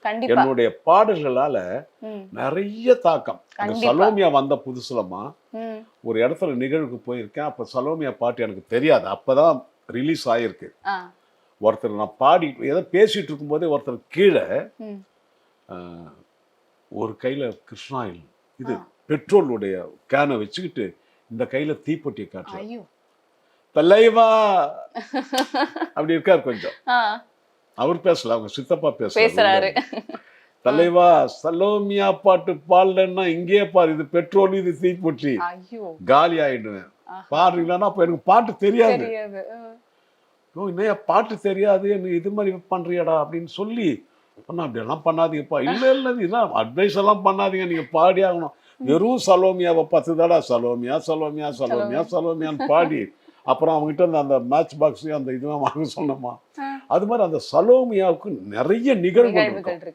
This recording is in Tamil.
கண்டிப்பா. என்னுடைய பாடல்களால ம். நிறைய தாக்கம். அந்த கண்டிப்பா. சலோமியா வந்த புதுசுலமா ம். ஒரு இடத்துல நிகழ்வுக்கு போயிருக்கேன். அப்ப சலோமியா பாட்டு எனக்கு தெரியாது. அப்பதான் ரிலீஸ் ஆயிருக்கு. ஆ. ஒருத்தர் நான் பாடி ஏதோ பேசிட்டு இருக்கும்போதே ஒருத்தர் கீழே ம். ஒரு கையில கிருஷ்ணாயில் இது ஆ. பெட்ரோலுடைய கேனை வச்சுக்கிட்டு இந்த கையில தீப்பெட்டியை காட்டுறாரு. ஐயோ! தலைவா அப்படி இருக்காரு கொஞ்சம். ஆ. அவர் பேசல, அவங்க சித்தப்பா பேசுறாரு. பேசுறாரு. தலைவா சலோமியா பாட்டு பாடலன்னா இங்கேயே பாரு, இது பெட்ரோல், இது தீப்பெட்டி, ஐயோ! காலி ஆயிடுவேன். ஆஹா. பாடுறீங்களான்னா அப்ப எனக்கு பாட்டு தெரியாது. தெரியாது. ஓ என்னையா பாட்டு தெரியாது, எனக்கு இது மாதிரி பண்றியாடா அப்படின்னு சொல்லி சொன்னா, அப்படியெல்லாம் பண்ணாதீங்கப்பா. இல்ல இல்ல இதெல்லாம் அட்வைஸ் எல்லாம் பண்ணாதீங்க, நீங்க பாடி ஆகணும். வெறும் சலோமியாவை 10 தடவை சலோமியா சலோமியா சலோமியா சலோமியான்னு பாடி அப்புறம் அவங்ககிட்ட இருந்து அந்த மேட்ச் பாக்ஸையும் அந்த இதுவும் வாங்க சொன்னோமா. ஆ. அது மாதிரி அந்த சலோமியாவுக்கு நிறைய நிகழ்வுகள் நிகழ்வுகள் இருக்கும். இருக்கு.